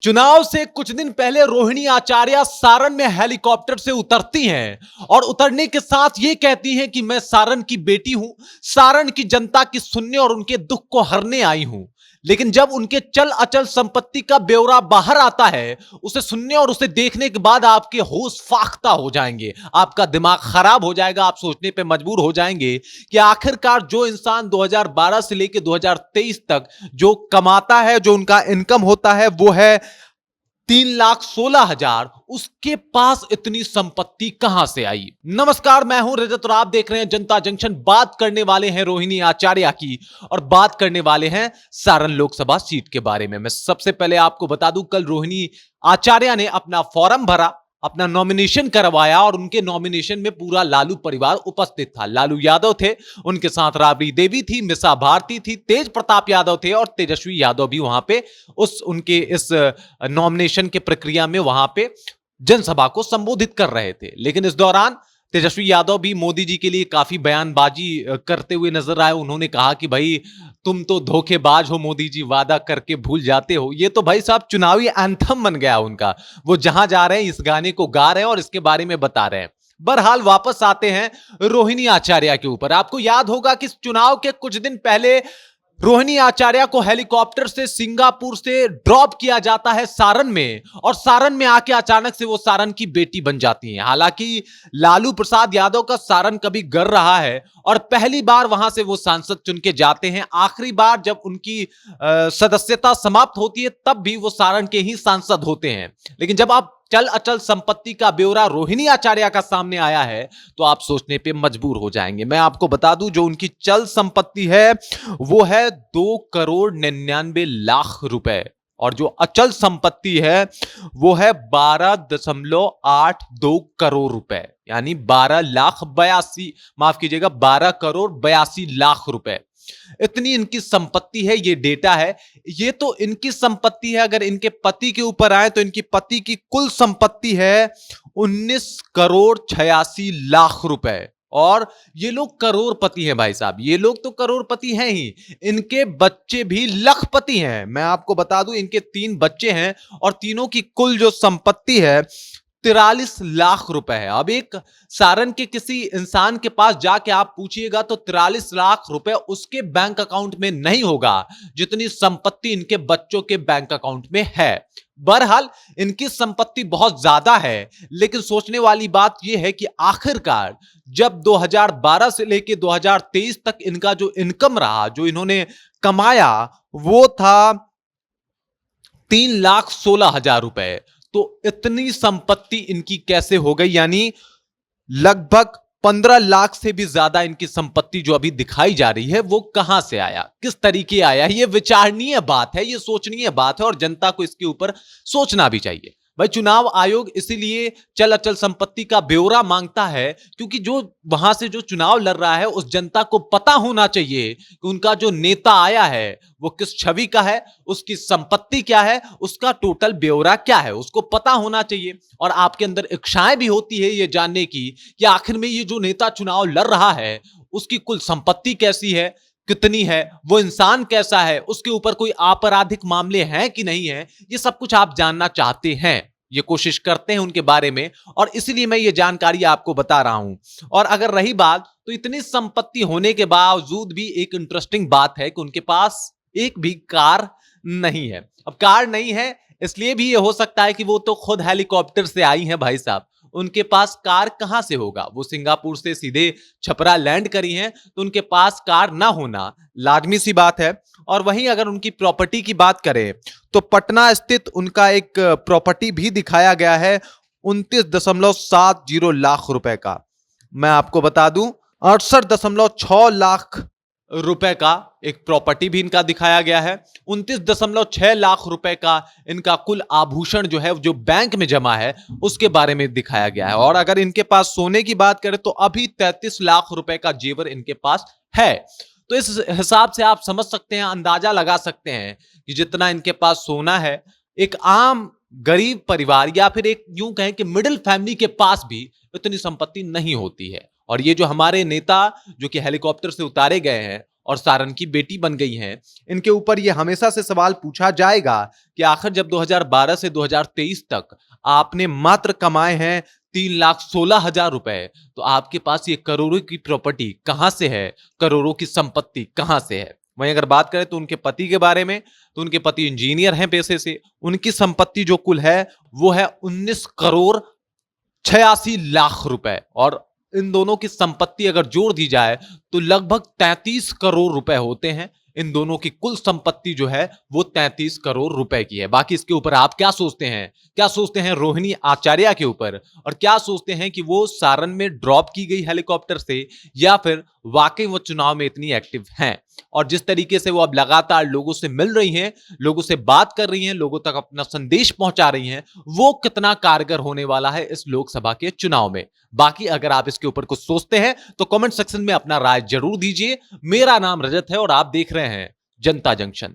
चुनाव से कुछ दिन पहले रोहिणी आचार्य सारण में हेलीकॉप्टर से उतरती हैं और उतरने के साथ ये कहती हैं कि मैं सारण की बेटी हूं, सारण की जनता की सुनने और उनके दुख को हरने आई हूं। लेकिन जब उनके चल अचल संपत्ति का ब्यौरा बाहर आता है, उसे सुनने और उसे देखने के बाद आपके होश फाख्ता हो जाएंगे, आपका दिमाग खराब हो जाएगा। आप सोचने पे मजबूर हो जाएंगे कि आखिरकार जो इंसान 2012 से लेकर 2023 तक जो कमाता है, जो उनका इनकम होता है, वो है 3,16,000, उसके पास इतनी संपत्ति कहां से आई। नमस्कार, मैं हूं रजत और आप देख रहे हैं जनता जंक्शन। बात करने वाले हैं रोहिणी आचार्य की और बात करने वाले हैं सारण लोकसभा सीट के बारे में। मैं सबसे पहले आपको बता दूं, कल रोहिणी आचार्य ने अपना फॉर्म भरा, अपना नॉमिनेशन करवाया और उनके नॉमिनेशन में पूरा लालू परिवार उपस्थित था। लालू यादव थे, उनके साथ राबड़ी देवी थी, मिसा भारती थी, तेज प्रताप यादव थे और तेजस्वी यादव भी वहां पे उनके इस नॉमिनेशन के प्रक्रिया में वहां पे जनसभा को संबोधित कर रहे थे। लेकिन इस दौरान तेजस्वी यादव भी मोदी जी के लिए काफी बयानबाजी करते हुए नजर आए। उन्होंने कहा कि भाई तुम तो धोखेबाज हो मोदी जी, वादा करके भूल जाते हो। ये तो भाई साहब चुनावी एंथम बन गया उनका। वो जहां जा रहे हैं इस गाने को गा रहे हैं और इसके बारे में बता रहे हैं। बहरहाल वापस आते हैं रोहिणी आचार्य के ऊपर। आपको याद होगा कि चुनाव के कुछ दिन पहले रोहिणी आचार्य को हेलीकॉप्टर से सिंगापुर से ड्रॉप किया जाता है सारण में, और सारण में आके अचानक से वो सारण की बेटी बन जाती हैं। हालांकि लालू प्रसाद यादव का सारण कभी गर रहा है और पहली बार वहां से वो सांसद चुन के जाते हैं। आखिरी बार जब उनकी सदस्यता समाप्त होती है तब भी वो सारण के ही सांसद होते हैं। लेकिन जब आप चल अचल संपत्ति का ब्यौरा रोहिणी आचार्य का सामने आया है तो आप सोचने पे मजबूर हो जाएंगे। मैं आपको बता दूं, जो उनकी चल संपत्ति है वो है 2,99,00,000 रुपए, और जो अचल संपत्ति है वो है 12.82 करोड़ रुपए, यानी 12,82,000, माफ कीजिएगा, 12,82,00,000 रुपए। इतनी इनकी संपत्ति है, ये डेटा है। ये तो इनकी संपत्ति है। अगर इनके पति के ऊपर आए तो इनकी पति की कुल संपत्ति है 19,86,00,000 रुपए, और ये लोग करोड़पति हैं भाई साहब। ये लोग तो करोड़पति हैं ही, इनके बच्चे भी लखपति हैं। मैं आपको बता दूं, इनके 3 बच्चे हैं और तीनों की कुल जो संपत्ति है 43 लाख रुपए है। अब एक सारण के किसी इंसान के पास जाके आप पूछिएगा तो 43 लाख रुपए उसके बैंक अकाउंट में नहीं होगा जितनी संपत्ति इनके बच्चों के बैंक अकाउंट में है। बहरहाल इनकी संपत्ति बहुत ज्यादा है, लेकिन सोचने वाली बात यह है कि आखिरकार जब 2012 से लेकर 2023 तक इनका जो इनकम रहा, जो इन्होंने कमाया, वो था 3,16,000 रुपए। तो इतनी संपत्ति इनकी कैसे हो गई? यानी लगभग 15 लाख से भी ज्यादा इनकी संपत्ति जो अभी दिखाई जा रही है वो कहां से आया, किस तरीके आया? ये विचारणीय बात है, ये सोचनीय बात है और जनता को इसके ऊपर सोचना भी चाहिए। भाई चुनाव आयोग इसीलिए चल अचल संपत्ति का ब्यौरा मांगता है क्योंकि जो वहां से जो चुनाव लड़ रहा है उस जनता को पता होना चाहिए कि उनका जो नेता आया है वो किस छवि का है, उसकी संपत्ति क्या है, उसका टोटल ब्यौरा क्या है, उसको पता होना चाहिए। और आपके अंदर इच्छाएं भी होती है ये जानने की कि आखिर में ये जो नेता चुनाव लड़ रहा है उसकी कुल संपत्ति कैसी है, कितनी है, वो इंसान कैसा है, उसके ऊपर कोई आपराधिक मामले हैं कि नहीं है, ये सब कुछ आप जानना चाहते हैं। ये कोशिश करते हैं उनके बारे में और इसलिए मैं ये जानकारी आपको बता रहा हूं। और अगर रही बात, तो इतनी संपत्ति होने के बावजूद भी एक इंटरेस्टिंग बात है कि उनके पास एक भी कार नहीं है। अब कार नहीं है इसलिए भी ये हो सकता है कि वो तो खुद हेलीकॉप्टर से आई हैं भाई साहब, उनके पास कार कहां से होगा? वो सिंगापुर से सीधे छपरा लैंड करी हैं, तो उनके पास कार ना होना लाजमी सी बात है। और वहीं अगर उनकी प्रॉपर्टी की बात करें तो पटना स्थित उनका एक प्रॉपर्टी भी दिखाया गया है 29.70 लाख रुपए का। मैं आपको बता दूं 68.6 लाख रुपए का एक प्रॉपर्टी भी इनका दिखाया गया है। 29.6 लाख रुपए का इनका कुल आभूषण जो है, जो बैंक में जमा है, उसके बारे में दिखाया गया है। और अगर इनके पास सोने की बात करें तो अभी 33 लाख रुपए का जेवर इनके पास है। तो इस हिसाब से आप समझ सकते हैं, अंदाजा लगा सकते हैं कि जितना इनके पास सोना है, एक आम गरीब परिवार या फिर एक यूं कहें कि मिडिल फैमिली के पास भी इतनी संपत्ति नहीं होती है। और ये जो हमारे नेता जो कि हेलीकॉप्टर से उतारे गए हैं और सारन की बेटी बन गई हैं। इनके ऊपर यह हमेशा से सवाल पूछा जाएगा कि आखिर जब 2012 से 2023 तक आपने मात्र कमाए हैं 3,16,000 रुपए, तो आपके पास ये करोड़ों की प्रॉपर्टी कहां से है, करोड़ों की संपत्ति कहां से है। वहीं अगर बात करें तो उनके पति के बारे में, तो उनके पति इंजीनियर हैं पेशे से। उनकी संपत्ति जो कुल है वो है 19 करोड़ 86 लाख रुपए, और इन दोनों की संपत्ति अगर जोड़ दी जाए तो लगभग 33 करोड़ रुपए होते हैं। इन दोनों की कुल संपत्ति जो है वो 33 करोड़ रुपए की है। बाकी इसके ऊपर आप क्या सोचते हैं? क्या सोचते हैं रोहिणी आचार्य के ऊपर, और क्या सोचते हैं कि वो सारन में ड्रॉप की गई हेलीकॉप्टर से, या फिर वाकई वो चुनाव में इतनी एक्टिव हैं? और जिस तरीके से वो अब लगातार लोगों से मिल रही हैं, लोगों से बात कर रही हैं, लोगों तक अपना संदेश पहुंचा रही हैं, वो कितना कारगर होने वाला है इस लोकसभा के चुनाव में? बाकी अगर आप इसके ऊपर कुछ सोचते हैं तो कमेंट सेक्शन में अपना राय जरूर दीजिए। मेरा नाम रजत है और आप देख रहे हैं जनता जंक्शन।